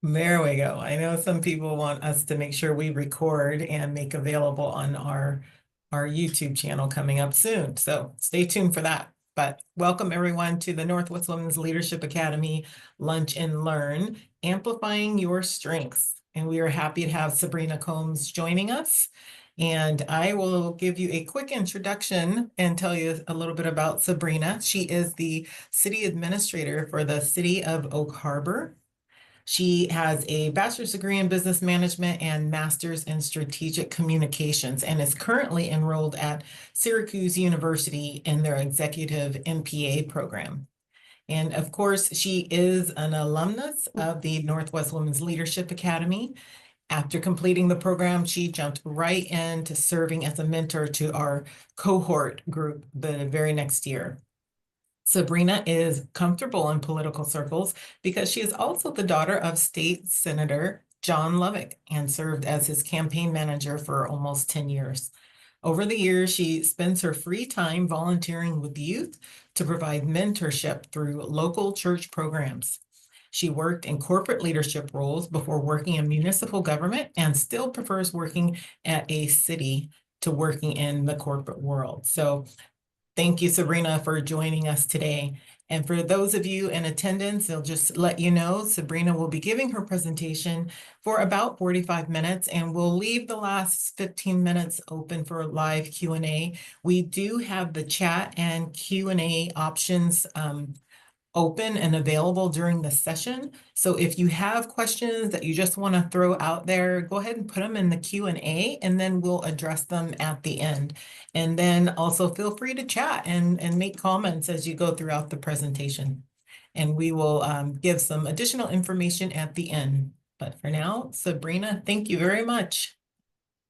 There we go. I know some people want us to make sure we record and make available on our YouTube channel coming up soon. So stay tuned for that. But welcome everyone to the Northwest Women's Leadership Academy Lunch and Learn, Amplifying Your Strengths. And we are happy to have Sabrina Combs joining us. And I will give you a quick introduction and tell you a little bit about Sabrina. She is the city administrator for the city of Oak Harbor. She has a bachelor's degree in business management and master's in strategic communications and is currently enrolled at Syracuse University in their executive MPA program. And of course, she is an alumnus of the Northwest Women's Leadership Academy. After completing the program, she jumped right into serving as a mentor to our cohort group the very next year. Sabrina is comfortable in political circles because she is also the daughter of State Senator John Lovick and served as his campaign manager for almost 10 years. Over the years, she spends her free time volunteering with youth to provide mentorship through local church programs. She worked in corporate leadership roles before working in municipal government and still prefers working at a city to working in the corporate world. So thank you, Sabrina, for joining us today. And for those of you in attendance, I'll just let you know, Sabrina will be giving her presentation for about 45 minutes, and we'll leave the last 15 minutes open for live Q&A. We do have the chat and Q&A options open and available during the session. So if you have questions that you just want to throw out there, go ahead and put them in the Q&A and then we'll address them at the end. And then also feel free to chat and make comments as you go throughout the presentation. And we will give some additional information at the end. But for now, Sabrina, thank you very much.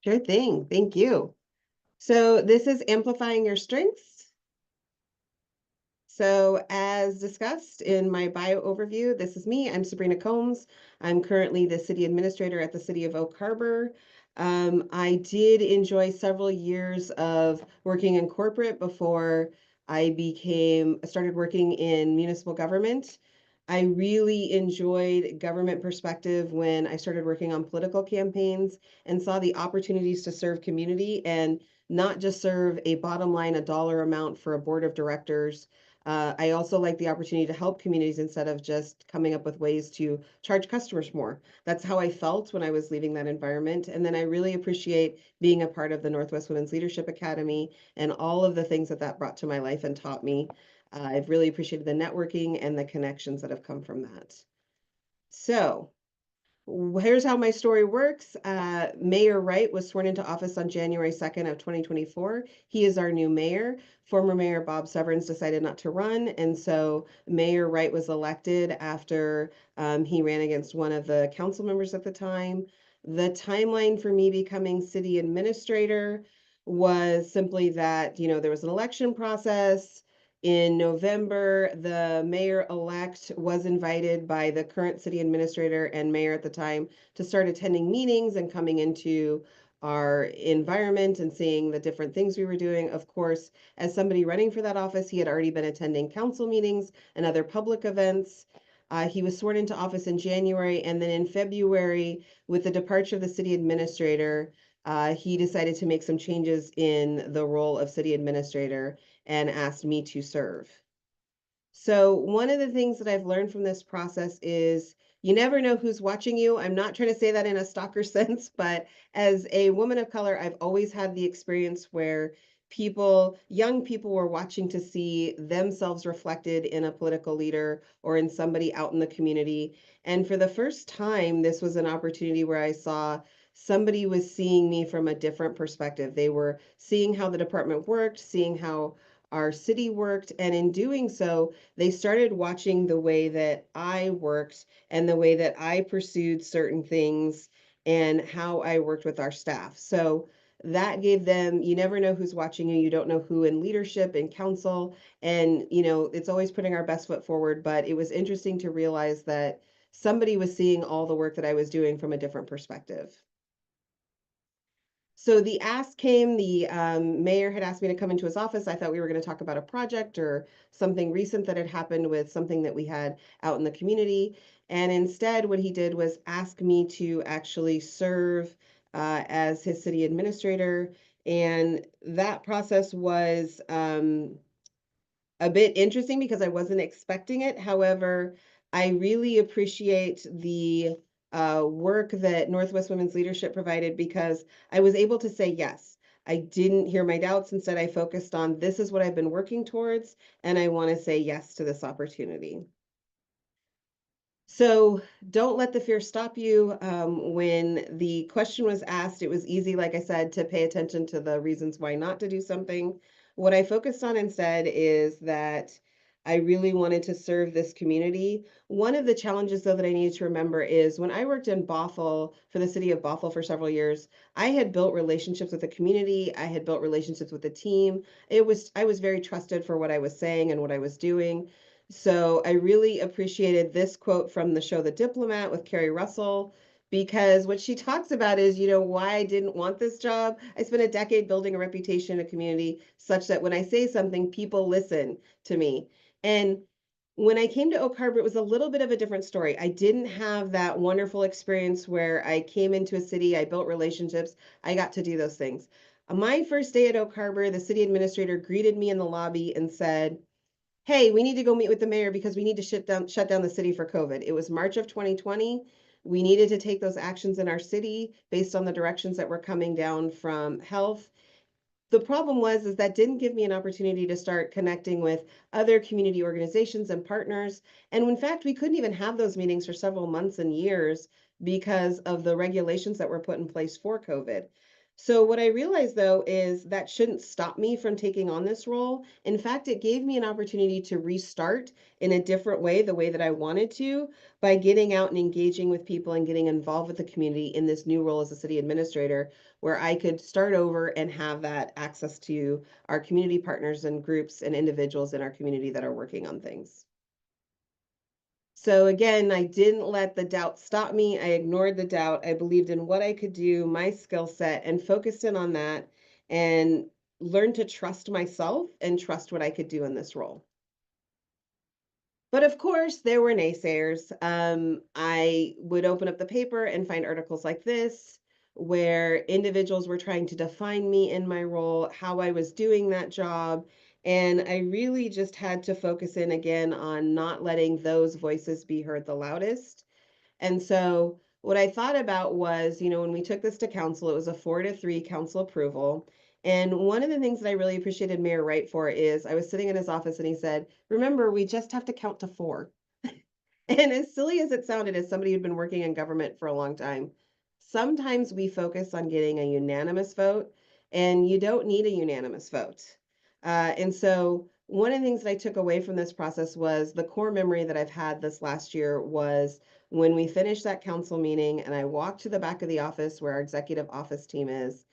Sure thing. Thank you. So this is Amplifying Your Strengths. So as discussed in my bio overview, this is me. I'm Sabrina Combs. I'm currently the city administrator at the city of Oak Harbor. I did enjoy several years of working in corporate before I started working in municipal government. I really enjoyed government perspective when I started working on political campaigns and saw the opportunities to serve community and not just serve a bottom line, a dollar amount for a board of directors. I also like the opportunity to help communities instead of just coming up with ways to charge customers more. That's how I felt when I was leaving that environment. And then I really appreciate being a part of the Northwest Women's Leadership Academy and all of the things that that brought to my life and taught me. I've really appreciated the networking and the connections that have come from that. So here's how my story works. Mayor Wright was sworn into office on January 2nd of 2024. He is our new mayor. Former Mayor Bob Severns decided not to run, and so Mayor Wright was elected after he ran against one of the council members at the time. The timeline for me becoming city administrator was simply that, there was an election process. In November, the mayor-elect was invited by the current city administrator and mayor at the time to start attending meetings and coming into our environment and seeing the different things we were doing. Of course, as somebody running for that office, he had already been attending council meetings and other public events. He was sworn into office in January, and then in February, with the departure of the city administrator, he decided to make some changes in the role of city administrator and asked me to serve. So one of the things that I've learned from this process is you never know who's watching you. I'm not trying to say that in a stalker sense, but as a woman of color, I've always had the experience where young people were watching to see themselves reflected in a political leader or in somebody out in the community. And for the first time, this was an opportunity where I saw somebody was seeing me from a different perspective. They were seeing how the department worked, seeing how our city worked, and in doing so, they started watching the way that I worked and the way that I pursued certain things and how I worked with our staff. So that gave them, you never know who's watching you. You don't know who in leadership and council. And, it's always putting our best foot forward. But it was interesting to realize that somebody was seeing all the work that I was doing from a different perspective. So the ask came, the mayor had asked me to come into his office. I thought we were going to talk about a project or something recent that had happened with something that we had out in the community. And instead, what he did was ask me to actually serve as his city administrator. And that process was a bit interesting because I wasn't expecting it. However, I really appreciate the work that Northwest Women's Leadership provided because I was able to say yes. I didn't hear my doubts. Instead, I focused on this is what I've been working towards, and I want to say yes to this opportunity. So don't let the fear stop you. When the question was asked, it was easy, like I said, to pay attention to the reasons why not to do something. What I focused on instead is that I really wanted to serve this community. One of the challenges, though, that I needed to remember is when I worked in Bothell for the city of Bothell for several years, I had built relationships with the community. I had built relationships with the team. I was very trusted for what I was saying and what I was doing. So I really appreciated this quote from the show The Diplomat with Carrie Russell, because what she talks about is, why I didn't want this job. I spent a decade building a reputation in a community such that when I say something, people listen to me. And when I came to Oak Harbor, it was a little bit of a different story. I didn't have that wonderful experience where I came into a city, I built relationships, I got to do those things. My first day at Oak Harbor, the city administrator greeted me in the lobby and said, hey, we need to go meet with the mayor because we need to shut down the city for COVID. It was March of 2020. We needed to take those actions in our city based on the directions that were coming down from health. The problem was is that didn't give me an opportunity to start connecting with other community organizations and partners. And in fact, we couldn't even have those meetings for several months and years because of the regulations that were put in place for COVID. So what I realized though is that shouldn't stop me from taking on this role. In fact, it gave me an opportunity to restart in a different way, the way that I wanted to, by getting out and engaging with people and getting involved with the community in this new role as a city administrator, where I could start over and have that access to our community partners and groups and individuals in our community that are working on things. So again, I didn't let the doubt stop me. I ignored the doubt. I believed in what I could do, my skill set, and focused in on that and learned to trust myself and trust what I could do in this role. But of course, there were naysayers. I would open up the paper and find articles like this, where individuals were trying to define me in my role, how I was doing that job. And I really just had to focus in again on not letting those voices be heard the loudest. And so what I thought about was, when we took this to council, it was a 4-3 council approval. And one of the things that I really appreciated Mayor Wright for is I was sitting in his office and he said, remember, we just have to count to 4. And as silly as it sounded, as somebody who'd been working in government for a long time, sometimes we focus on getting a unanimous vote, and you don't need a unanimous vote. And so one of the things that I took away from this process was the core memory that I've had this last year was when we finished that council meeting and I walked to the back of the office where our executive office team is,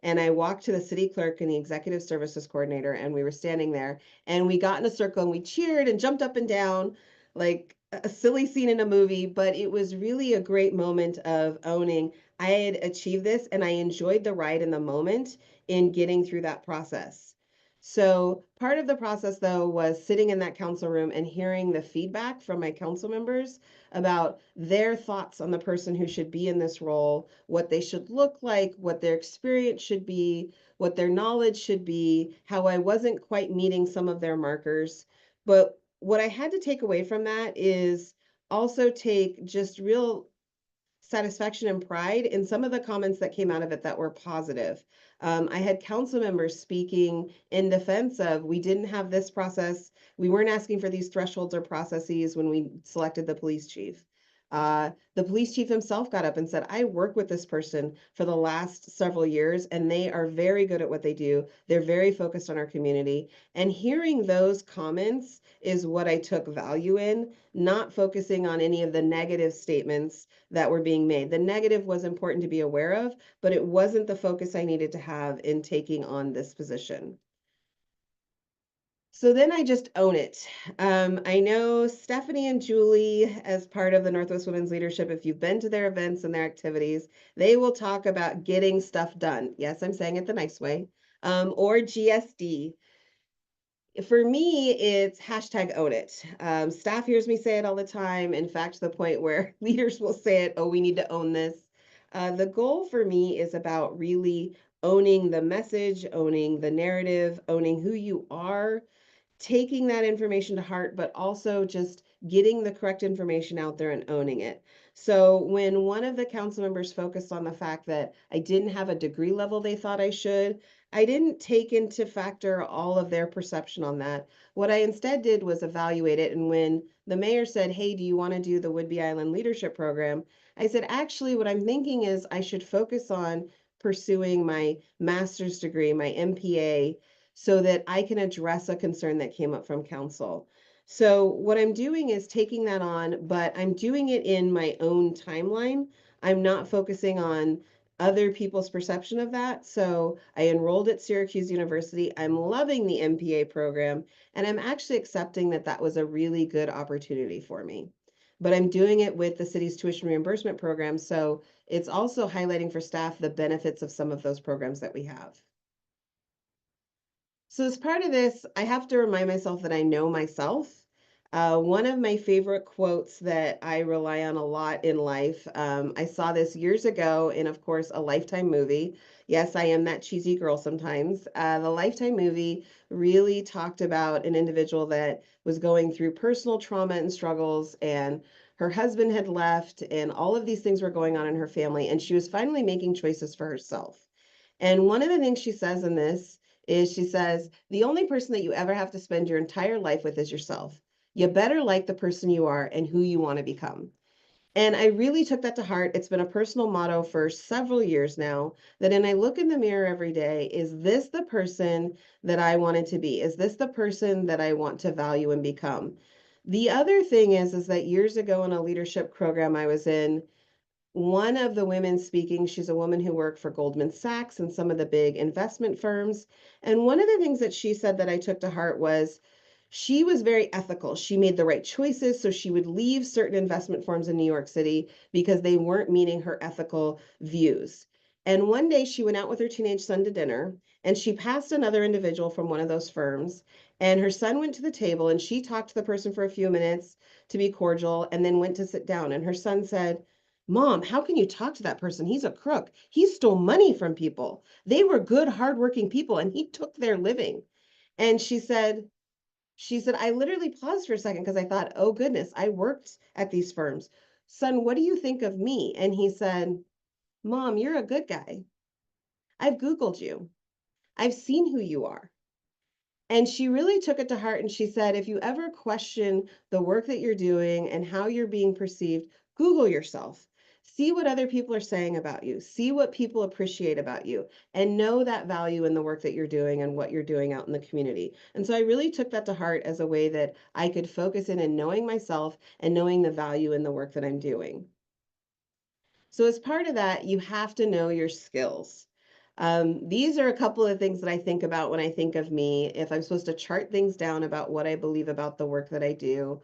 and I walked to the city clerk and the executive services coordinator, and we were standing there and we got in a circle and we cheered and jumped up and down like a silly scene in a movie, but it was really a great moment of owning I had achieved this and I enjoyed the ride in the moment in getting through that process. So part of the process though was sitting in that council room and hearing the feedback from my council members about their thoughts on the person who should be in this role, what they should look like, what their experience should be, what their knowledge should be, how I wasn't quite meeting some of their markers. But what I had to take away from that is also take just real satisfaction and pride in some of the comments that came out of it that were positive. I had council members speaking in defense of we didn't have this process. We weren't asking for these thresholds or processes when we selected the police chief. The police chief himself got up and said, I work with this person for the last several years, and they are very good at what they do. They're very focused on our community. And hearing those comments is what I took value in, not focusing on any of the negative statements that were being made. The negative was important to be aware of, but it wasn't the focus I needed to have in taking on this position. So then I just own it. I know Stephanie and Julie, as part of the Northwest Women's Leadership, if you've been to their events and their activities, they will talk about getting stuff done. Yes, I'm saying it the nice way. Or GSD. For me, it's hashtag own it. Staff hears me say it all the time. In fact, to the point where leaders will say it, oh, we need to own this. The goal for me is about really owning the message, owning the narrative, owning who you are, taking that information to heart, but also just getting the correct information out there and owning it. So when one of the council members focused on the fact that I didn't have a degree level they thought I should, I didn't take into factor all of their perception on that. What I instead did was evaluate it. And when the mayor said, hey, do you want to do the Whidbey Island Leadership Program? I said, actually, what I'm thinking is I should focus on pursuing my master's degree, my MPA, so that I can address a concern that came up from council. So what I'm doing is taking that on, but I'm doing it in my own timeline. I'm not focusing on other people's perception of that. So I enrolled at Syracuse University. I'm loving the MPA program, and I'm actually accepting that that was a really good opportunity for me. But I'm doing it with the city's tuition reimbursement program. So it's also highlighting for staff the benefits of some of those programs that we have. So as part of this, I have to remind myself that I know myself. One of my favorite quotes that I rely on a lot in life, I saw this years ago in, of course, a Lifetime movie. Yes, I am that cheesy girl sometimes. The Lifetime movie really talked about an individual that was going through personal trauma and struggles, and her husband had left, and all of these things were going on in her family, and she was finally making choices for herself. And one of the things she says in this is she says, the only person that you ever have to spend your entire life with is yourself. You better like the person you are and who you want to become. And I really took that to heart. It's been a personal motto for several years now that when I look in the mirror every day, is this the person that I wanted to be? Is this the person that I want to value and become? The other thing is that years ago in a leadership program I was in, one of the women speaking, she's a woman who worked for Goldman Sachs and some of the big investment firms. And one of the things that she said that I took to heart was she was very ethical. She made the right choices. So she would leave certain investment firms in New York City because they weren't meeting her ethical views. And one day she went out with her teenage son to dinner, and she passed another individual from one of those firms. And her son went to the table and she talked to the person for a few minutes to be cordial and then went to sit down. And her son said, Mom, how can you talk to that person? He's a crook. He stole money from people. They were good, hardworking people, and he took their living. And she said, I literally paused for a second because I thought, oh goodness, I worked at these firms. Son, what do you think of me? And he said, Mom, you're a good guy. I've Googled you. I've seen who you are. And she really took it to heart and she said, if you ever question the work that you're doing and how you're being perceived, Google yourself. See what other people are saying about you. See what people appreciate about you and know that value in the work that you're doing and what you're doing out in the community. And so I really took that to heart as a way that I could focus in and knowing myself and knowing the value in the work that I'm doing. So as part of that, you have to know your skills. These are a couple of things that I think about when I think of me. If I'm supposed to chart things down about what I believe about the work that I do,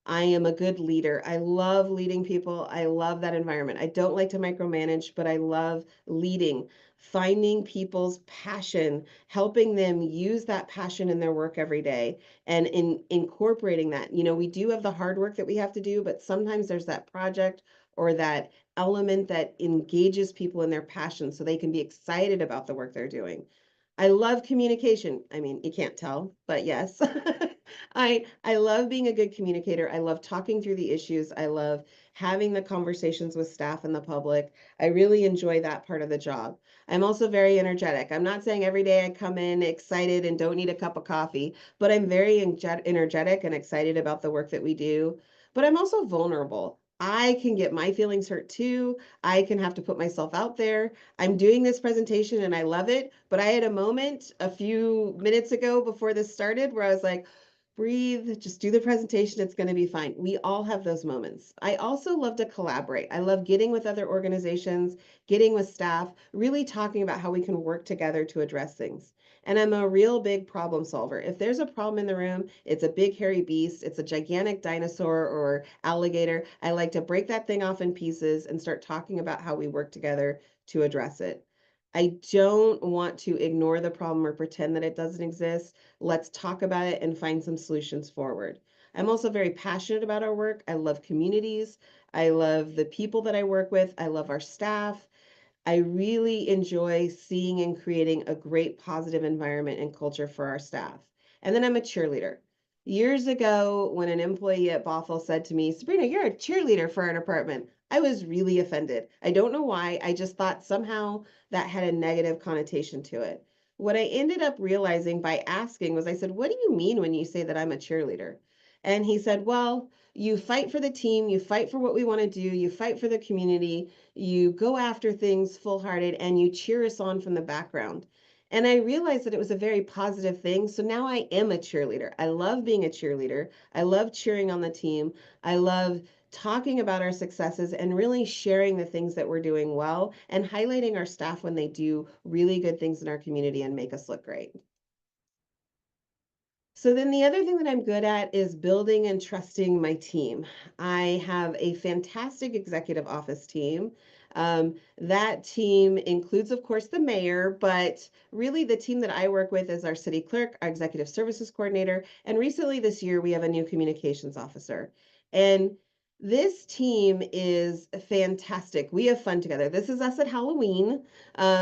I am a good leader. I love leading people. I love that environment. I don't like to micromanage, but I love leading, finding people's passion, helping them use that passion in their work every day and incorporating that. We do have the hard work that we have to do, but sometimes there's that project or that element that engages people in their passion so they can be excited about the work they're doing. I love communication. I mean, you can't tell, but yes. I love being a good communicator. I love talking through the issues. I love having the conversations with staff and the public. I really enjoy that part of the job. I'm also very energetic. I'm not saying every day I come in excited and don't need a cup of coffee, but I'm very energetic and excited about the work that we do. But I'm also vulnerable. I can get my feelings hurt too. I can have to put myself out there. I'm doing this presentation and I love it, but I had a moment a few minutes ago before this started where I was like, breathe, just do the presentation, it's going to be fine. We all have those moments. I also love to collaborate. I love getting with other organizations, getting with staff, really talking about how we can work together to address things. And I'm a real big problem solver. If there's a problem in the room, it's a big hairy beast, it's a gigantic dinosaur or alligator, I like to break that thing off in pieces and start talking about how we work together to address it. I don't want to ignore the problem or pretend that it doesn't exist. Let's talk about it and find some solutions forward. I'm also very passionate about our work. I love communities. I love the people that I work with. I love our staff. I really enjoy seeing and creating a great positive environment and culture for our staff. And then I'm a cheerleader. Years ago, when an employee at Bothell said to me, Sabrina, you're a cheerleader for our department, I was really offended. I don't know why. I just thought somehow that had a negative connotation to it. What I ended up realizing by asking was, I said, what do you mean when you say that I'm a cheerleader? And he said, well, you fight for the team, you fight for what we want to do, you fight for the community, you go after things full hearted, and you cheer us on from the background. And I realized that it was a very positive thing. So now I am a cheerleader. I love being a cheerleader. I love cheering on the team. I love talking about our successes and really sharing the things that we're doing well and highlighting our staff when they do really good things in our community and make us look great. So then the other thing that I'm good at is building and trusting my team. I have a fantastic executive office team. That team includes, of course, the mayor, but really the team that I work with is our city clerk, our executive services coordinator, and recently this year we have a new communications officer. And this team is fantastic. We have fun together. This is us at Halloween.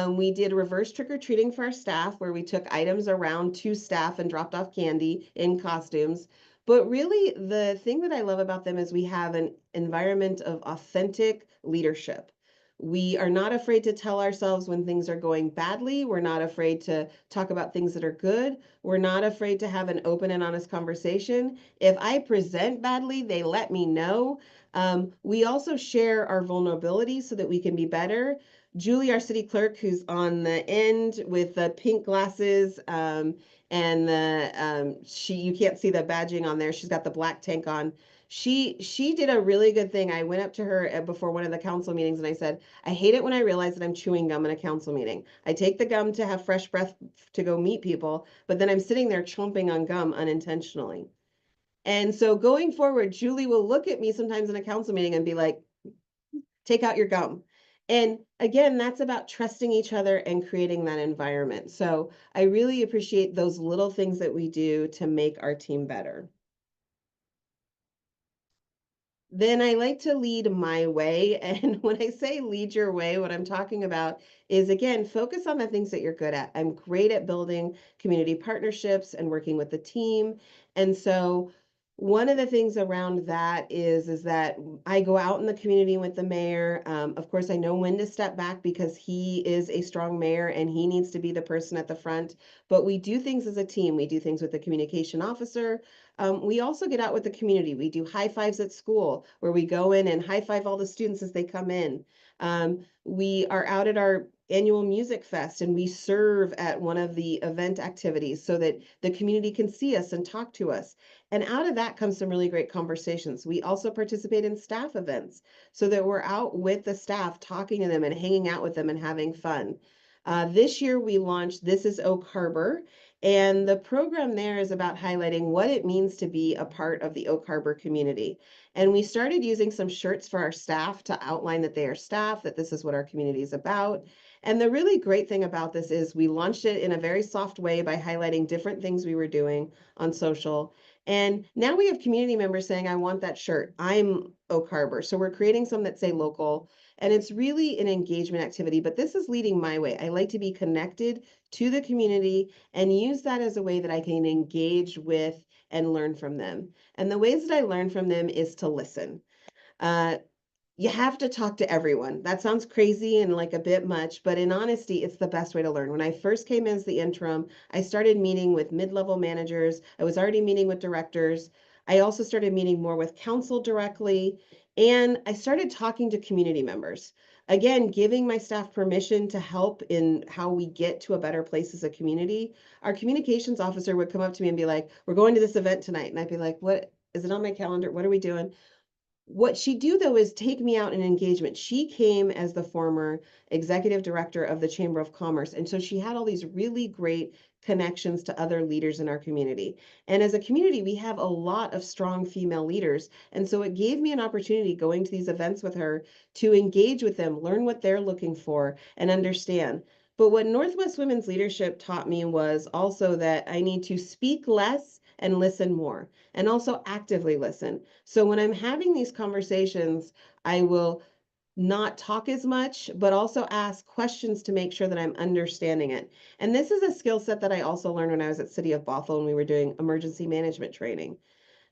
We did reverse trick or treating for our staff, where we took items around to staff and dropped off candy in costumes. But really, the thing that I love about them is we have an environment of authentic leadership. We are not afraid to tell ourselves when things are going badly. We're not afraid to talk about things that are good. We're not afraid to have an open and honest conversation. If I present badly, they let me know. We also share our vulnerabilities so that we can be better. Julie, our city clerk, who's on the end with the pink glasses, and the she you can't see the badging on there. She's got the black tank on. She did a really good thing. I went up to her before one of the council meetings and I said, I hate it when I realize that I'm chewing gum in a council meeting. I take the gum to have fresh breath to go meet people, but then I'm sitting there chomping on gum unintentionally. And so going forward, Julie will look at me sometimes in a council meeting and be like, take out your gum. And again, that's about trusting each other and creating that environment. So I really appreciate those little things that we do to make our team better. Then I like to lead my way. And when I say lead your way, what I'm talking about is, again, focus on the things that you're good at. I'm great at building community partnerships and working with the team. And so one of the things around that is that I go out in the community with the mayor. Of course, I know when to step back because he is a strong mayor and he needs to be the person at the front. But we do things as a team. We do things with the communication officer. We also get out with the community. We do high fives at school where we go in and high five all the students as they come in. We are out at our annual music fest and we serve at one of the event activities so that the community can see us and talk to us. And out of that comes some really great conversations. We also participate in staff events so that we're out with the staff, talking to them and hanging out with them and having fun. This year we launched This is Oak Harbor, and the program there is about highlighting what it means to be a part of the Oak Harbor community. And we started using some shirts for our staff to outline that they are staff, that this is what our community is about. And the really great thing about this is we launched it in a very soft way by highlighting different things we were doing on social. And now we have community members saying, I want that shirt. I'm Oak Harbor. So we're creating some that say local. And it's really an engagement activity, but this is leading my way. I like to be connected to the community and use that as a way that I can engage with and learn from them. And the ways that I learn from them is to listen. Uh, you have to talk to everyone. That sounds crazy and like a bit much, but in honesty, it's the best way to learn. When I first came in as the interim, I started meeting with mid-level managers. I was already meeting with directors. I also started meeting more with council directly, and I started talking to community members. Again, giving my staff permission to help in how we get to a better place as a community. Our communications officer would come up to me and be like, we're going to this event tonight. And I'd be like, what is it on my calendar? What are we doing? What she do though is take me out in engagement. She came as the former executive director of the Chamber of Commerce. And so she had all these really great connections to other leaders in our community. And as a community, we have a lot of strong female leaders. And so it gave me an opportunity going to these events with her to engage with them, learn what they're looking for, and understand. But what Northwest Women's Leadership taught me was also that I need to speak less and listen more, and also actively listen. So when I'm having these conversations, I will not talk as much, but also ask questions to make sure that I'm understanding it. And this is a skill set that I also learned when I was at City of Bothell and we were doing emergency management training.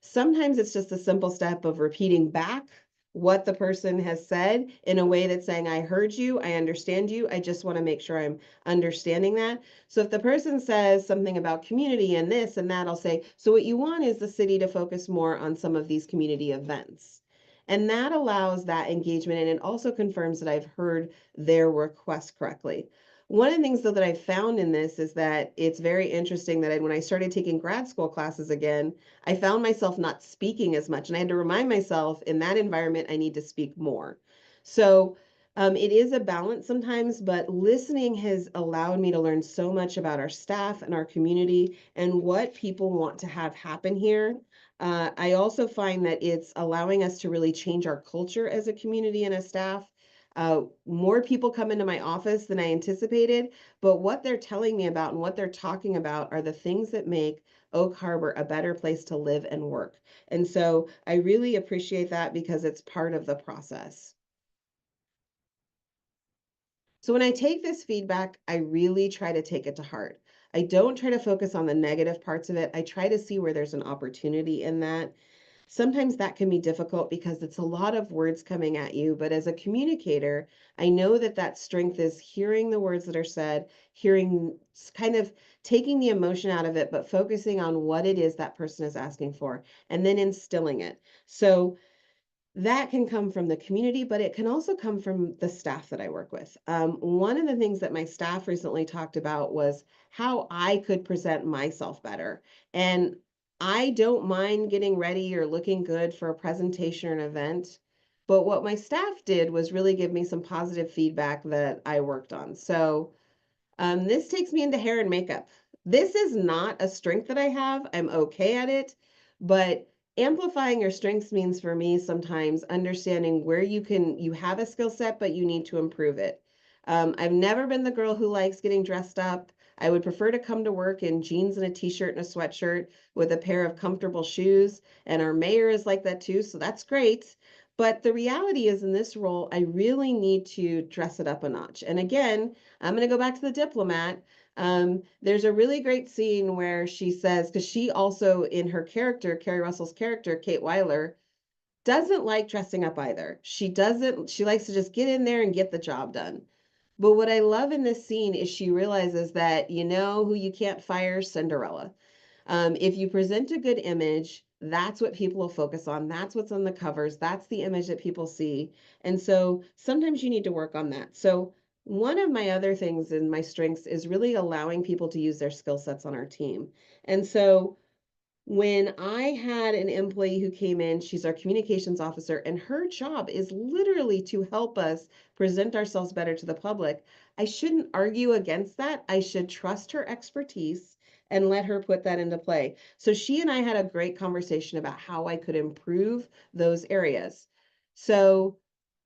Sometimes it's just a simple step of repeating back what the person has said in a way that's saying, I heard you, I understand you, I just want to make sure I'm understanding that. So if the person says something about community and this and that, I'll say, so what you want is the city to focus more on some of these community events. And that allows that engagement, and it also confirms that I've heard their request correctly. One of the things though that I found in this is that it's very interesting that when I started taking grad school classes again, I found myself not speaking as much. And I had to remind myself in that environment, I need to speak more. So it is a balance sometimes, but listening has allowed me to learn so much about our staff and our community and what people want to have happen here. I also find that it's allowing us to really change our culture as a community and a staff. More people come into my office than I anticipated, but what they're telling me about and what they're talking about are the things that make Oak Harbor a better place to live and work. And so I really appreciate that because it's part of the process. So when I take this feedback, I really try to take it to heart. I don't try to focus on the negative parts of it. I try to see where there's an opportunity in that. Sometimes that can be difficult because it's a lot of words coming at you. But as a communicator, I know that that strength is hearing the words that are said, hearing, kind of taking the emotion out of it, but focusing on what it is that person is asking for and then instilling it. So that can come from the community, but it can also come from the staff that I work with. One of the things that my staff recently talked about was how I could present myself better. And I don't mind getting ready or looking good for a presentation or an event. But what my staff did was really give me some positive feedback that I worked on. So this takes me into hair and makeup. This is not a strength that I have. I'm okay at it, but amplifying your strengths means for me sometimes understanding where you have a skill set, but you need to improve it. I've never been the girl who likes getting dressed up. I would prefer to come to work in jeans and a t-shirt and a sweatshirt with a pair of comfortable shoes. And our mayor is like that too, so that's great. But the reality is in this role, I really need to dress it up a notch. And again, I'm going to go back to the diplomat. There's a really great scene where she says, because she also, in her character, Carrie Russell's character, Kate Weiler, doesn't like dressing up either. She likes to just get in there and get the job done. But what I love in this scene is she realizes that you know who you can't fire? Cinderella. If you present a good image, that's what people will focus on. That's what's on the covers. That's the image that people see. And so sometimes you need to work on that. So one of my other things in my strengths is really allowing people to use their skill sets on our team. And so when I had an employee who came in, she's our communications officer, and her job is literally to help us present ourselves better to the public. I shouldn't argue against that. I should trust her expertise and let her put that into play. So she and I had a great conversation about how I could improve those areas. So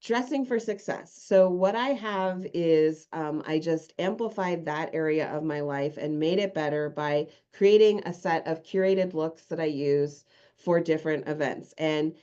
dressing for success. So what I have is I just amplified that area of my life and made it better by creating a set of curated looks that I use for different events. And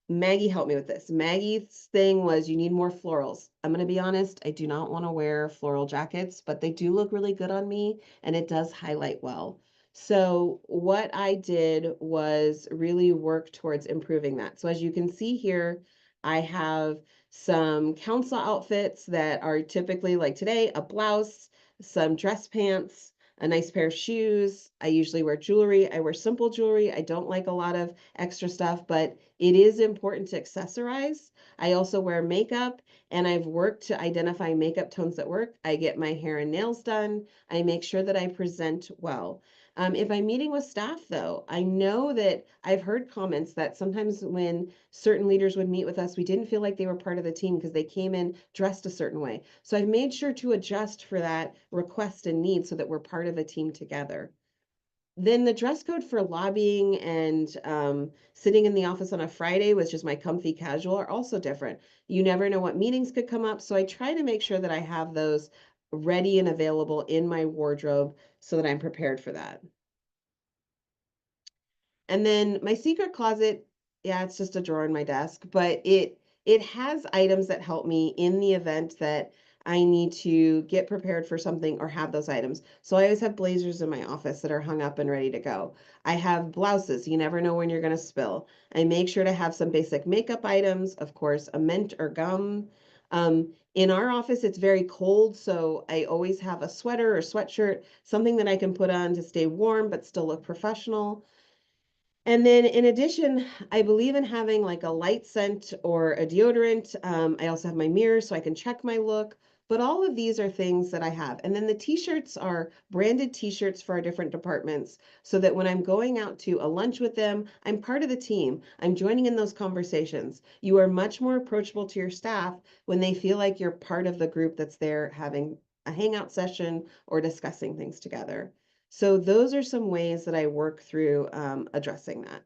Maggie helped me with this. Maggie's thing was you need more florals. I'm going to be honest, I do not want to wear floral jackets, but they do look really good on me and it does highlight well. So what I did was really work towards improving that. So as you can see here, I have some council outfits that are typically like today, a blouse, some dress pants, a nice pair of shoes. I usually wear jewelry. I wear simple jewelry. I don't like a lot of extra stuff, but it is important to accessorize. I also wear makeup and I've worked to identify makeup tones that work. I get my hair and nails done. I make sure that I present well. If I'm meeting with staff, though, I know that I've heard comments that sometimes when certain leaders would meet with us, we didn't feel like they were part of the team because they came in dressed a certain way. So I've made sure to adjust for that request and need so that we're part of a team together. Then the dress code for lobbying and sitting in the office on a Friday with just my comfy casual are also different. You never know what meetings could come up. So I try to make sure that I have those ready and available in my wardrobe so that I'm prepared for that. And then my secret closet, yeah, it's just a drawer in my desk, but it has items that help me in the event that I need to get prepared for something or have those items. So I always have blazers in my office that are hung up and ready to go. I have blouses. You never know when you're going to spill. I make sure to have some basic makeup items, of course, a mint or gum. In our office, it's very cold, so I always have a sweater or sweatshirt, something that I can put on to stay warm but still look professional. And then in addition, I believe in having like a light scent or a deodorant. I also have my mirror so I can check my look. But all of these are things that I have. And then the t-shirts are branded t-shirts for our different departments so that when I'm going out to a lunch with them, I'm part of the team. I'm joining in those conversations. You are much more approachable to your staff when they feel like you're part of the group that's there having a hangout session or discussing things together. So those are some ways that I work through addressing that.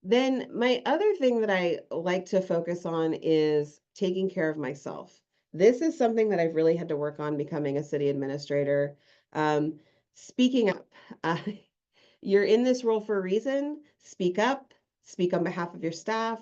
Then my other thing that I like to focus on is taking care of myself. This is something that I've really had to work on becoming a city administrator. Um, Speaking up. Uh, you're in this role for a reason. Speak up, speak on behalf of your staff,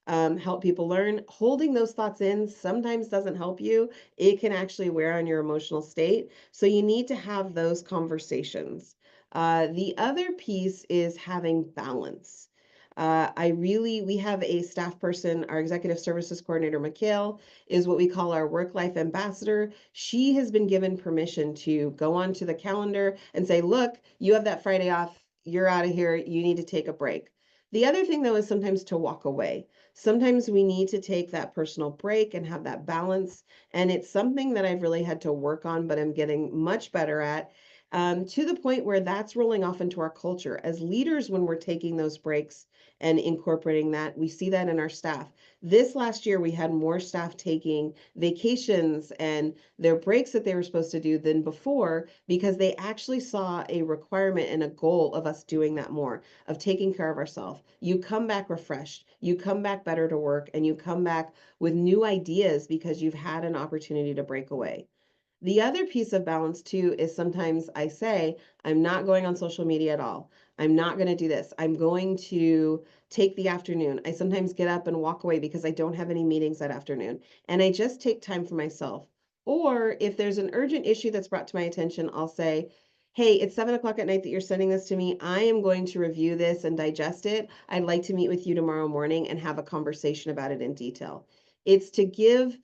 help people learn. Holding those thoughts in sometimes doesn't help you. It can actually wear on your emotional state. So you need to have those conversations. The other piece is having balance. We have a staff person, our executive services coordinator, Mikhail, is what we call our work life ambassador. She has been given permission to go onto the calendar and say, look, you have that Friday off. You're out of here. You need to take a break. The other thing, though, is sometimes to walk away. Sometimes we need to take that personal break and have that balance. And it's something that I've really had to work on, but I'm getting much better at. To the point where that's rolling off into our culture. As leaders, when we're taking those breaks and incorporating that, we see that in our staff. This last year, we had more staff taking vacations and their breaks that they were supposed to do than before because they actually saw a requirement and a goal of us doing that more, of taking care of ourselves. You come back refreshed, you come back better to work, and you come back with new ideas because you've had an opportunity to break away. The other piece of balance too is sometimes I say, I'm not going on social media at all. I'm not going to do this. I'm going to take the afternoon. I sometimes get up and walk away because I don't have any meetings that afternoon. And I just take time for myself. Or if there's an urgent issue that's brought to my attention, I'll say, hey, it's 7 o'clock at night that you're sending this to me. I am going to review this and digest it. I'd like to meet with you tomorrow morning and have a conversation about it in detail. It's to give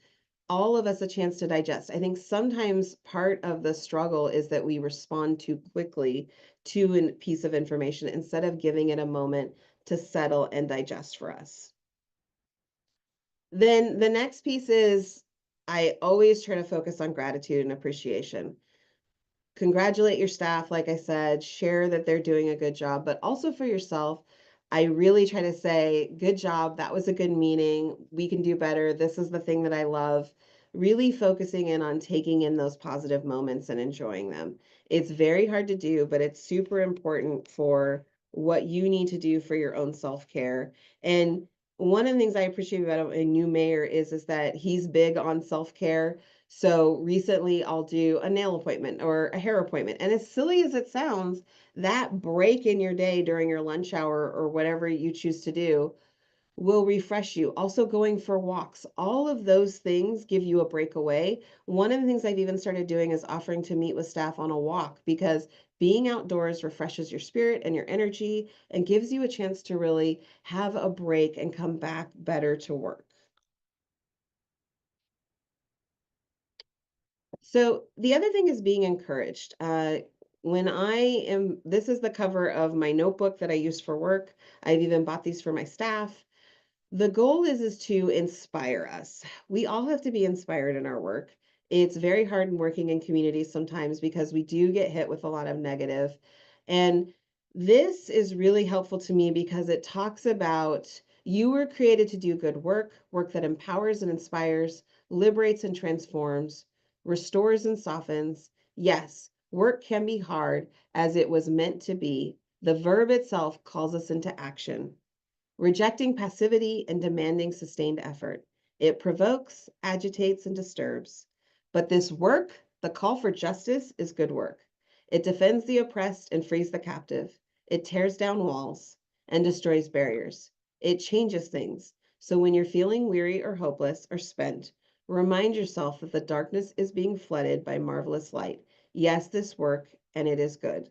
all of us a chance to digest. I think sometimes part of the struggle is that we respond too quickly to a piece of information instead of giving it a moment to settle and digest for us. Then the next piece is I always try to focus on gratitude and appreciation. Congratulate your staff, like I said, share that they're doing a good job, but also for yourself. I really try to say, good job. That was a good meeting. We can do better. This is the thing that I love. Really focusing in on taking in those positive moments and enjoying them. It's very hard to do, but it's super important for what you need to do for your own self-care. And one of the things I appreciate about a new mayor is that he's big on self-care. So recently I'll do a nail appointment or a hair appointment. And as silly as it sounds, that break in your day during your lunch hour or whatever you choose to do will refresh you. Also going for walks. All of those things give you a breakaway. One of the things I've even started doing is offering to meet with staff on a walk because being outdoors refreshes your spirit and your energy and gives you a chance to really have a break and come back better to work. So the other thing is being encouraged. This is the cover of my notebook that I use for work. I've even bought these for my staff. The goal is to inspire us. We all have to be inspired in our work. It's very hard in working in communities sometimes because we do get hit with a lot of negative. And this is really helpful to me because it talks about you were created to do good work, work that empowers and inspires, liberates and transforms, restores and softens. Yes, work can be hard as it was meant to be. The verb itself calls us into action, rejecting passivity and demanding sustained effort. It provokes, agitates, and disturbs. But this work, the call for justice, is good work. It defends the oppressed and frees the captive. It tears down walls and destroys barriers. It changes things. So when you're feeling weary or hopeless or spent, remind yourself that the darkness is being flooded by marvelous light. Yes, this work, and it is good.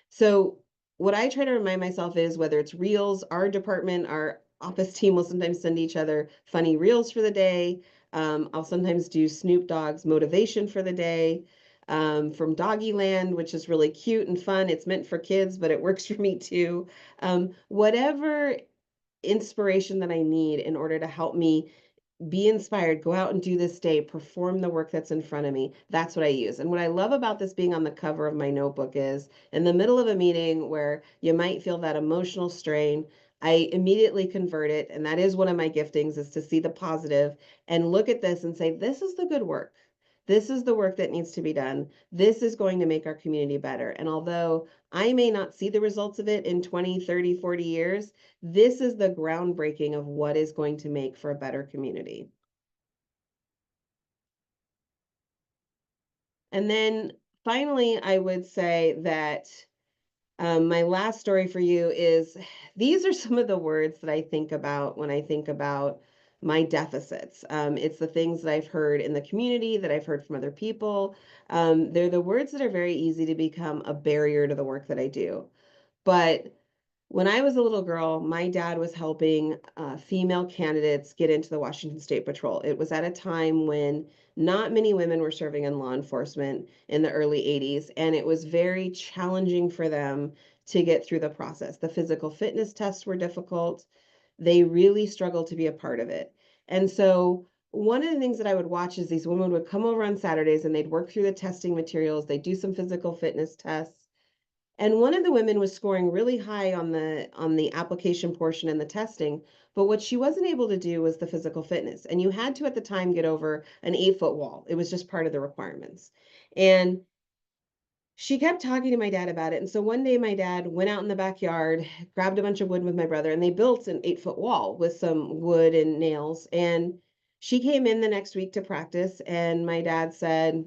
So what I try to remind myself is whether it's reels, our department, our office team will sometimes send each other funny reels for the day. I'll sometimes do Snoop Dogg's motivation for the day from Doggy Land, which is really cute and fun. It's meant for kids, but it works for me too. Whatever inspiration that I need in order to help me be inspired, go out and do this day, perform the work that's in front of me. That's what I use. And what I love about this being on the cover of my notebook is in the middle of a meeting where you might feel that emotional strain, I immediately convert it. And that is one of my giftings, is to see the positive and look at this and say, this is the good work. This is the work that needs to be done. This is going to make our community better. And although I may not see the results of it in 20, 30, 40 years, this is the groundbreaking of what is going to make for a better community. And then finally, I would say that my last story for you is these are some of the words that I think about when I think about my deficits. It's the things that I've heard in the community, that I've heard from other people. They're the words that are very easy to become a barrier to the work that I do. But when I was a little girl, my dad was helping female candidates get into the Washington State Patrol. It was at a time when not many women were serving in law enforcement in the early 80s, and it was very challenging for them to get through the process. The physical fitness tests were difficult. They really struggled to be a part of it. And so one of the things that I would watch is these women would come over on Saturdays and they'd work through the testing materials, they'd do some physical fitness tests, and one of the women was scoring really high on the application portion and the testing, but what she wasn't able to do was the physical fitness. And you had to at the time get over an 8-foot wall. It was just part of the requirements. And she kept talking to my dad about it. And so one day my dad went out in the backyard, grabbed a bunch of wood with my brother, and they built an 8-foot wall with some wood and nails. And she came in the next week to practice, and my dad said,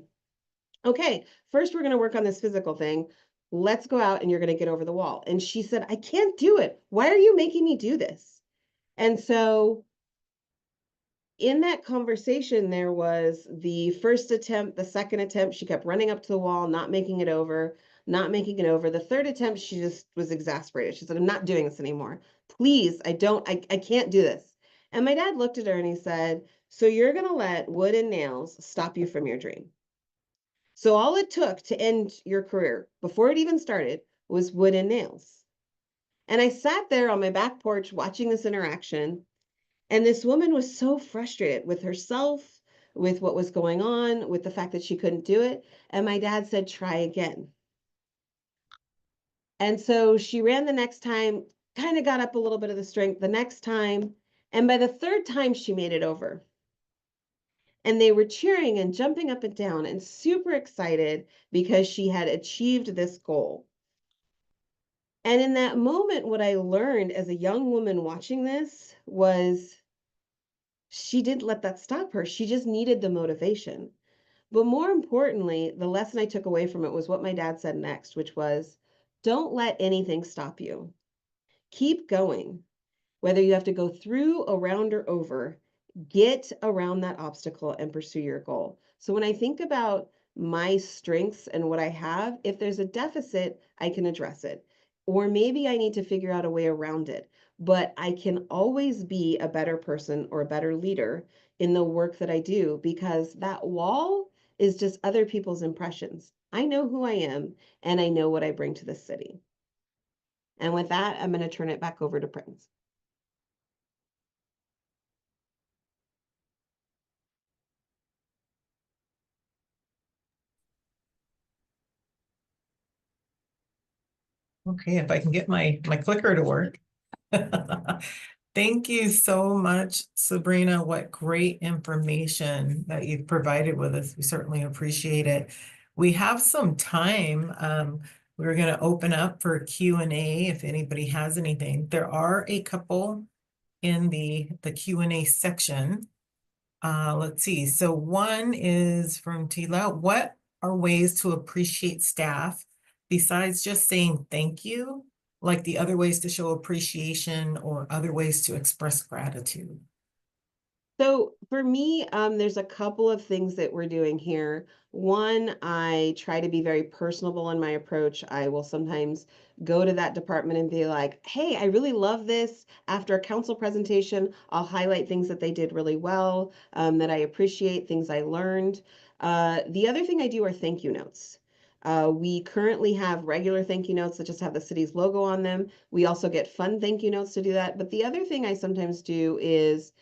okay, first we're going to work on this physical thing. Let's go out and you're going to get over the wall. And she said, I can't do it. Why are you making me do this? And so in that conversation, there was the first attempt, the second attempt, she kept running up to the wall, not making it over, not making it over. The third attempt, she just was exasperated. She said, I'm not doing this anymore. Please, I can't do this. And my dad looked at her and he said, so you're going to let wood and nails stop you from your dream. So all it took to end your career before it even started was wood and nails. And I sat there on my back porch watching this interaction. And this woman was so frustrated with herself, with what was going on, with the fact that she couldn't do it. And my dad said, try again. And so she ran the next time, kind of got up a little bit of the strength the next time. And by the third time, she made it over. And they were cheering and jumping up and down and super excited because she had achieved this goal. And in that moment, what I learned as a young woman watching this was she didn't let that stop her. She just needed the motivation. But more importantly, the lesson I took away from it was what my dad said next, which was, don't let anything stop you. Keep going. Whether you have to go through, around, or over, get around that obstacle and pursue your goal. So when I think about my strengths and what I have, if there's a deficit, I can address it. Or maybe I need to figure out a way around it. But I can always be a better person or a better leader in the work that I do, because that wall is just other people's impressions. I know who I am and I know what I bring to the city. And with that, I'm going to turn it back over to Prince. Okay, if I can get my clicker to work. Thank you so much, Sabrina. What great information that you've provided with us. We certainly appreciate it. We have some time. We're going to open up for Q&A if anybody has anything. There are a couple in the Q&A section. Let's see. So one is from Tila. What are ways to appreciate staff besides just saying thank you? Like the other ways to show appreciation or other ways to express gratitude? So for me, there's a couple of things that we're doing here. One, I try to be very personable in my approach. I will sometimes go to that department and be like, hey, I really love this. After a council presentation, I'll highlight things that they did really well, that I appreciate, things I learned. The other thing I do are thank you notes. We currently have regular thank you notes that just have the city's logo on them. We also get fun thank you notes to do that. But the other thing I sometimes do is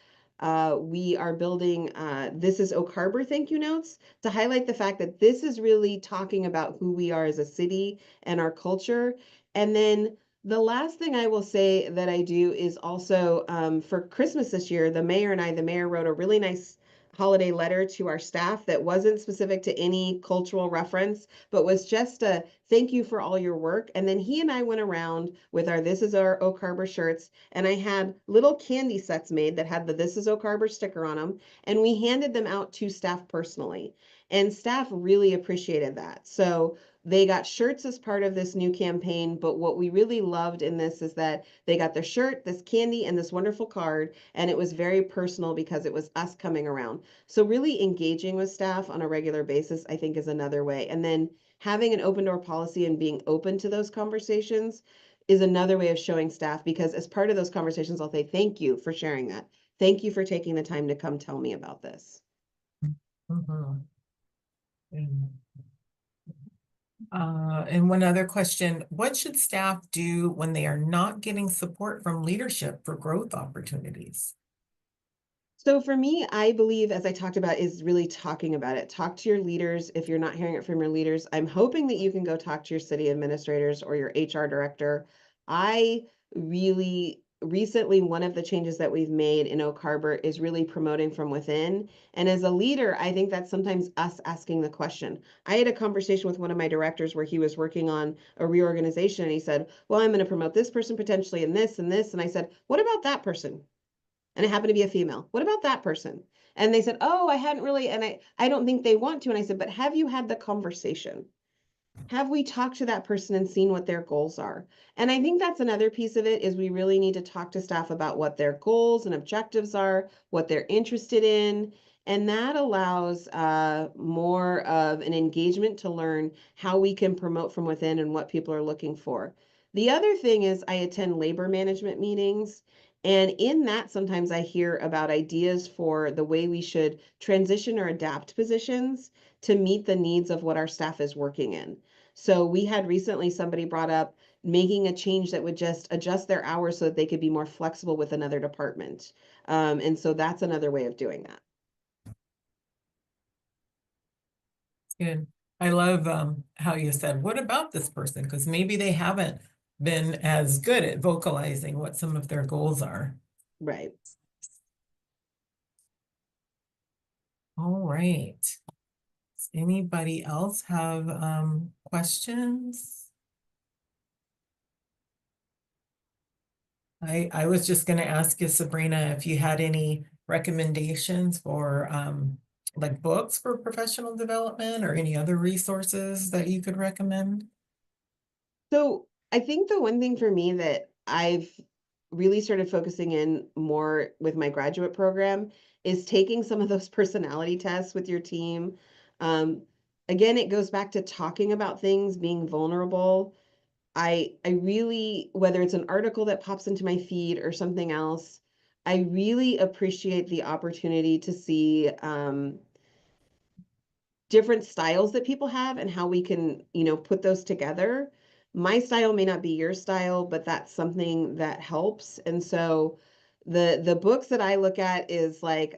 we are building This is Oak Harbor thank you notes to highlight the fact that this is really talking about who we are as a city and our culture. And then the last thing I will say that I do is also for Christmas this year, the mayor and I, the mayor wrote a really nice holiday letter to our staff that wasn't specific to any cultural reference, but was just a thank you for all your work. And then he and I went around with our This is our Oak Harbor shirts, and I had little candy sets made that had the This is Oak Harbor sticker on them, and we handed them out to staff personally. And staff really appreciated that. So they got shirts as part of this new campaign, but what we really loved in this is that they got their shirt, this candy, and this wonderful card, and it was very personal because it was us coming around. So really engaging with staff on a regular basis, I think, is another way. And then having an open door policy and being open to those conversations is another way of showing staff, because as part of those conversations, I'll say, thank you for sharing that. Thank you for taking the time to come tell me about this. Mhm. And one other question, what should staff do when they are not getting support from leadership for growth opportunities? So for me, I believe, as I talked about, is really talking about it. Talk to your leaders. If you're not hearing it from your leaders, I'm hoping that you can go talk to your city administrators or your HR director. I really recently, one of the changes that we've made in Oak Harbor is really promoting from within. And as a leader, I think that's sometimes us asking the question. I had a conversation with one of my directors where he was working on a reorganization, and he said, well, I'm going to promote this person potentially and this and this. And I said, what about that person? And it happened to be a female. What about that person? And they said, oh, I hadn't really, and I don't think they want to. And I said, but have you had the conversation? Have we talked to that person and seen what their goals are? And I think that's another piece of it, is we really need to talk to staff about what their goals and objectives are, what they're interested in. And that allows more of an engagement to learn how we can promote from within and what people are looking for. The other thing is I attend labor management meetings. And in that, sometimes I hear about ideas for the way we should transition or adapt positions to meet the needs of what our staff is working in. So we had recently somebody brought up making a change that would just adjust their hours so that they could be more flexible with another department. And so that's another way of doing that. Good. I love how you said, what about this person? Because maybe they haven't been as good at vocalizing what some of their goals are. Right. All right. Does anybody else have questions? I was just going to ask you, Sabrina, if you had any recommendations for like books for professional development or any other resources that you could recommend. So I think the one thing for me that I've really started focusing in more with my graduate program is taking some of those personality tests with your team. Um, Again, it goes back to talking about things, being vulnerable. I really, whether it's an article that pops into my feed or something else, I really appreciate the opportunity to see different styles that people have and how we can, put those together. My style may not be your style, but that's something that helps. And so the books that I look at is like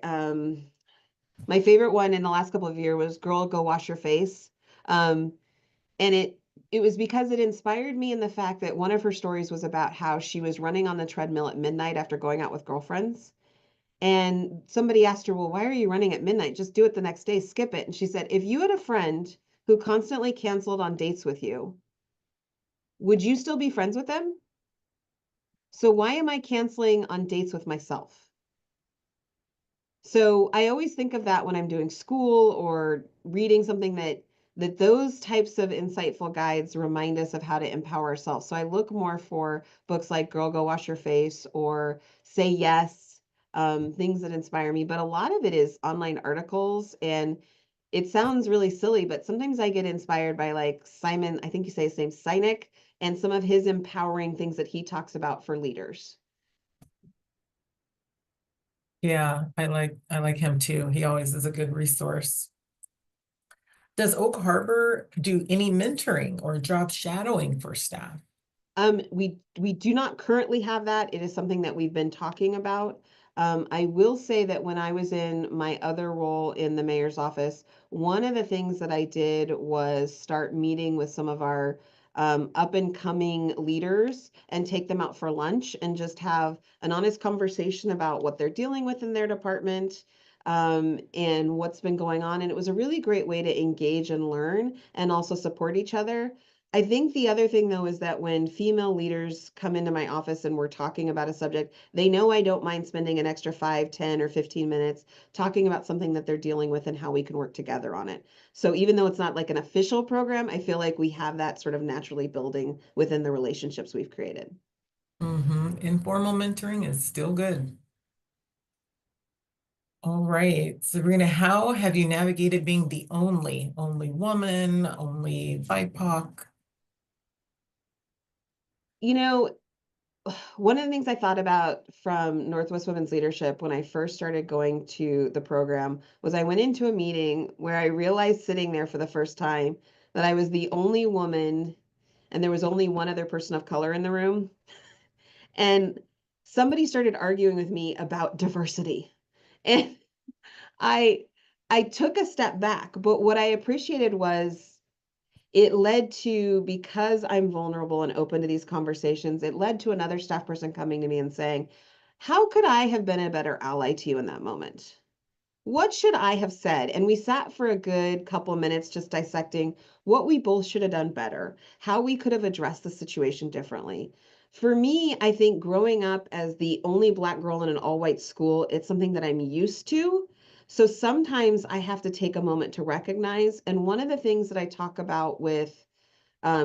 my favorite one in the last couple of years was Girl Go Wash Your Face. And it was because it inspired me in the fact that one of her stories was about how she was running on the treadmill at midnight after going out with girlfriends. And somebody asked her, well, why are you running at midnight? Just do it the next day, skip it. And she said, if you had a friend who constantly canceled on dates with you, would you still be friends with them? So why am I canceling on dates with myself? So I always think of that when I'm doing school or reading something that those types of insightful guides remind us of how to empower ourselves. So I look more for books like Girl, Go Wash Your Face or Say Yes, things that inspire me. But a lot of it is online articles, and it sounds really silly, but sometimes I get inspired by like Simon, I think you say his name, Sinek, and some of his empowering things that he talks about for leaders. Yeah, I like him too. He always is a good resource. Does Oak Harbor do any mentoring or job shadowing for staff? We do not currently have that. It is something that we've been talking about. I will say that when I was in my other role in the mayor's office, one of the things that I did was start meeting with some of our up and coming leaders and take them out for lunch and just have an honest conversation about what they're dealing with in their department, and what's been going on. And it was a really great way to engage and learn and also support each other. I think the other thing though is that when female leaders come into my office and we're talking about a subject, they know I don't mind spending an extra 5, 10, or 15 minutes talking about something that they're dealing with and how we can work together on it. So even though it's not like an official program, I feel like we have that sort of naturally building within the relationships we've created. Informal mentoring is still good. All right, Sabrina, how have you navigated being the only woman, only BIPOC? You know, one of the things I thought about from Northwest Women's Leadership when I first started going to the program was I went into a meeting where I realized sitting there for the first time that I was the only woman and there was only one other person of color in the room. And somebody started arguing with me about diversity. And I I took a step back, but what I appreciated was it led to, because I'm vulnerable and open to these conversations, it led to another staff person coming to me and saying, how could I have been a better ally to you in that moment? What should I have said? And we sat for a good couple minutes just dissecting what we both should have done better, how we could have addressed the situation differently. For me, I think growing up as the only Black girl in an all white school, it's something that I'm used to. So sometimes I have to take a moment to recognize. And one of the things that I talk about with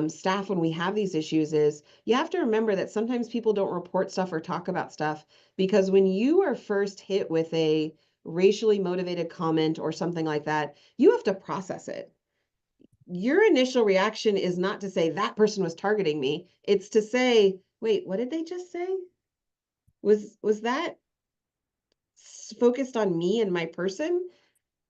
staff when we have these issues is you have to remember that sometimes people don't report stuff or talk about stuff because when you are first hit with a racially motivated comment or something like that, you have to process it. Your initial reaction is not to say that person was targeting me. It's to say, wait, what did they just say? Was that focused on me and my person?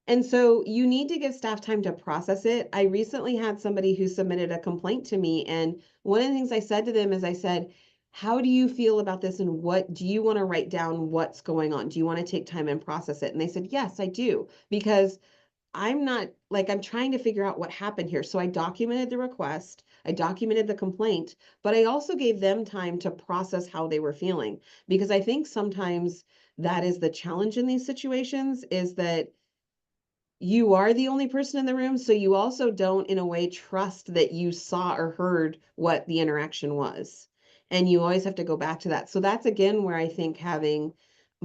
And so you need to give staff time to process it. I recently had somebody who submitted a complaint to me. And one of the things I said to them is I said, how do you feel about this? And what do you want to write down what's going on? Do you want to take time and process it? And they said, yes, I do. Because I'm not like, I'm trying to figure out what happened here. So I documented the request, I documented the complaint, but I also gave them time to process how they were feeling. Because I think sometimes that is the challenge in these situations is that you are the only person in the room, so you also don't, in a way, trust that you saw or heard what the interaction was. And you always have to go back to that. So that's again where I think having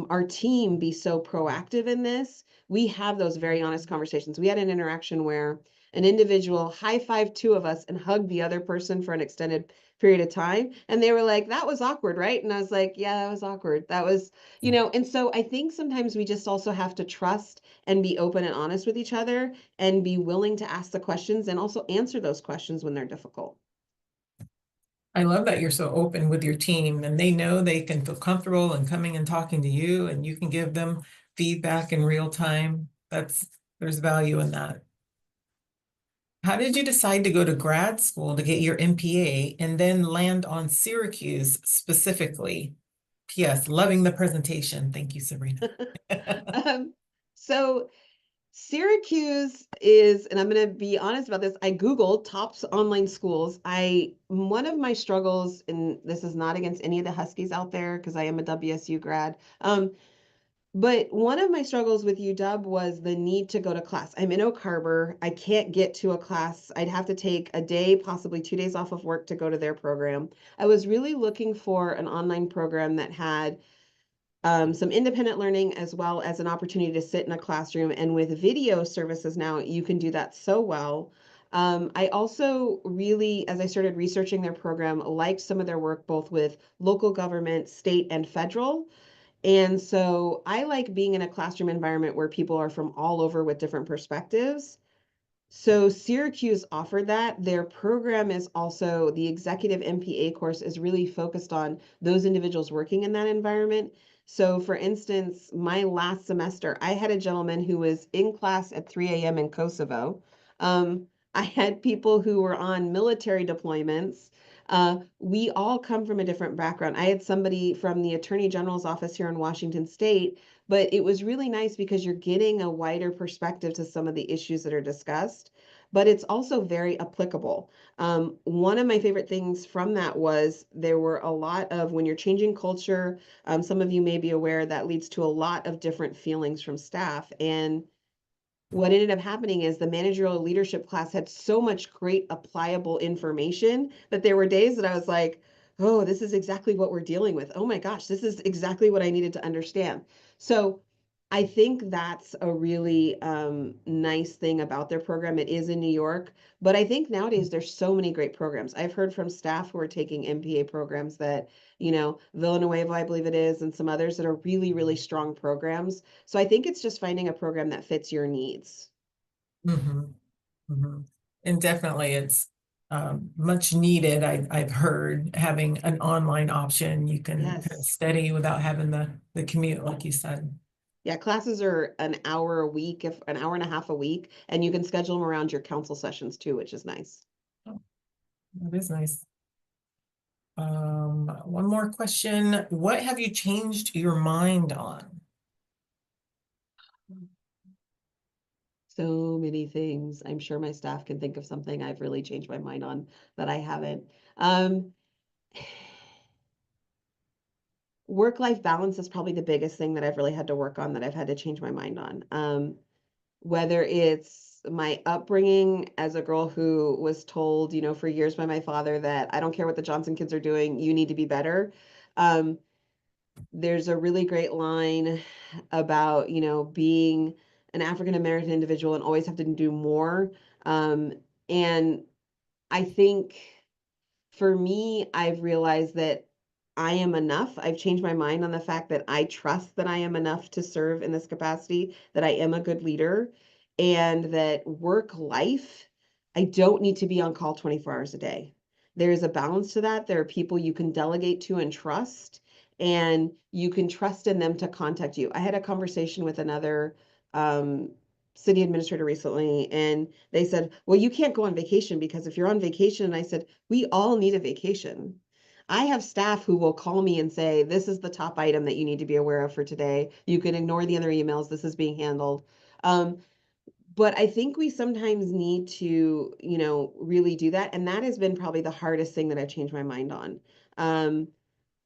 our team be so proactive in this, we have those very honest conversations. We had an interaction where an individual high-fived two of us and hugged the other person for an extended period of time. And they were like, that was awkward, right? And I was like, yeah, that was awkward. That was, and so I think sometimes we just also have to trust and be open and honest with each other and be willing to ask the questions and also answer those questions when they're difficult. I love that you're so open with your team and they know they can feel comfortable in coming and talking to you and you can give them feedback in real time. There's value in that. How did you decide to go to grad school to get your MPA and then land on Syracuse specifically? P.S. Loving the presentation. Thank you, Sabrina. um, so Syracuse is, and I'm going to be honest about this, I Googled tops online schools. One of my struggles, and this is not against any of the Huskies out there because I am a WSU grad, but one of my struggles with UW was the need to go to class. I'm in Oak Harbor. I can't get to a class. I'd have to take a day, possibly 2 days off of work to go to their program. I was really looking for an online program that had some independent learning as well as an opportunity to sit in a classroom. And with video services now, you can do that so well. I also really, as I started researching their program, liked some of their work both with local government, state, and federal. And so I like being in a classroom environment where people are from all over with different perspectives. So Syracuse offered that. Their program is also the executive MPA course is really focused on those individuals working in that environment. So for instance, my last semester, I had a gentleman who was in class at 3 a.m. in Kosovo. I had people who were on military deployments. We all come from a different background. I had somebody from the Attorney General's office here in Washington State, but it was really nice because you're getting a wider perspective to some of the issues that are discussed, but it's also very applicable. One of my favorite things from that was there were a lot of when you're changing culture, some of you may be aware that leads to a lot of different feelings from staff. And what ended up happening is the managerial leadership class had so much great applicable information that there were days that I was like, oh, this is exactly what we're dealing with. Oh my gosh, this is exactly what I needed to understand. So I think that's a really nice thing about their program. It is in New York, but I think nowadays there's so many great programs. I've heard from staff who are taking MPA programs that, Villanueva, I believe it is, and some others that are really, really strong programs. So I think it's just finding a program that fits your needs. Mhm, mhm. And definitely it's much needed. I've heard having an online option, you can kind of Yes. study without having the commute, like you said. Yeah, classes are an hour a week, if an hour and a half a week, and you can schedule them around your council sessions too, which is nice. Oh, that is nice. One more question. What have you changed your mind on? So many things. I'm sure my staff can think of something I've really changed my mind on that I haven't. Um, Work-life balance is probably the biggest thing that I've really had to work on that I've had to change my mind on. Whether it's my upbringing as a girl who was told, for years by my father that I don't care what the Johnson kids are doing, you need to be better. Um, there's a really great line about, being an African American individual and always have to do more. And I think for me, I've realized that I am enough. I've changed my mind on the fact that I trust that I am enough to serve in this capacity, that I am a good leader, and that work life, I don't need to be on call 24 hours a day. There is a balance to that. There are people you can delegate to and trust, and you can trust in them to contact you. I had a conversation with another um, city administrator recently, and they said, well, you can't go on vacation because if you're on vacation, and I said, we all need a vacation. I have staff who will call me and say, this is the top item that you need to be aware of for today. You can ignore the other emails. This is being handled. Um, but I think we sometimes need to, really do that. And that has been probably the hardest thing that I've changed my mind on. Um,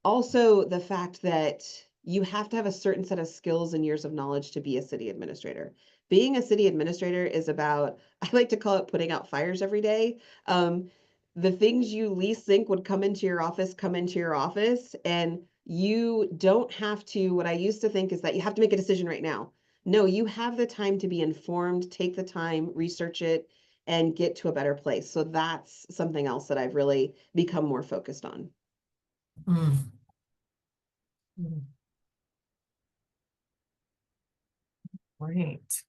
Also the fact that you have to have a certain set of skills and years of knowledge to be a city administrator. Being a city administrator is about, I like to call it putting out fires every day. Um, the things you least think would come into your office come into your office, and you don't have to. What I used to think is that you have to make a decision right now. No, you have the time to be informed, take the time, research it, and get to a better place. So that's something else that I've really become more focused on. Mm. Mm. Great.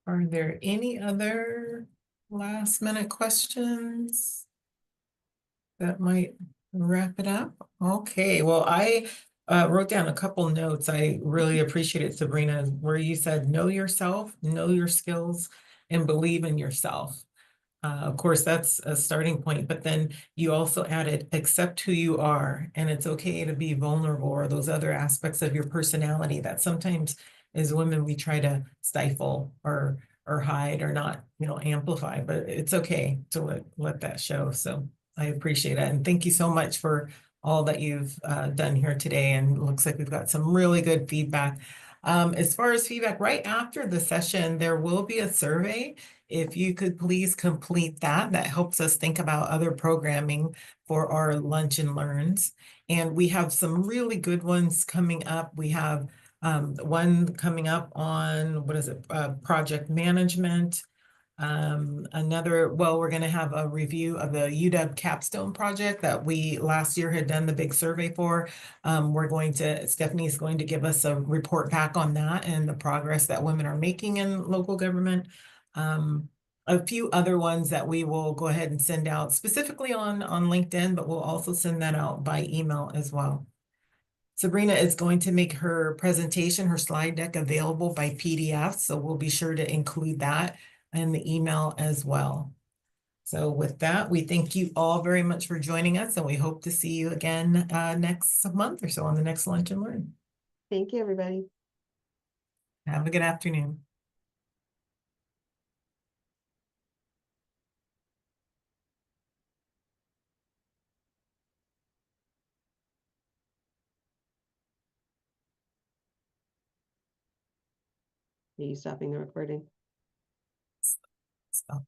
Are there any other last minute questions that might wrap it up? Okay, well, I wrote down a couple notes. I really appreciate it, Sabrina, where you said, know yourself, know your skills, and believe in yourself. Of course, that's a starting point, but then you also added accept who you are, and it's okay to be vulnerable, or those other aspects of your personality that sometimes as women, we try to stifle or hide or not, amplify, but it's okay to let that show. So I appreciate it. And thank you so much for all that you've done here today. And it looks like we've got some really good feedback. As far as feedback, right after the session, there will be a survey. If you could please complete that, that helps us think about other programming for our lunch and learns. And we have some really good ones coming up. We have one coming up on, what is it, project management. We're going to have a review of the UW capstone project that we last year had done the big survey for. Stephanie is going to give us a report back on that and the progress that women are making in local government. A few other ones that we will go ahead and send out specifically on LinkedIn, but we'll also send that out by email as well. Sabrina is going to make her presentation, her slide deck available by PDF, so we'll be sure to include that in the email as well. So with that, we thank you all very much for joining us, and we hope to see you again next month or so on the next Lunch and Learn. Thank you, everybody. Have a good afternoon. Are you stopping the recording? Stop.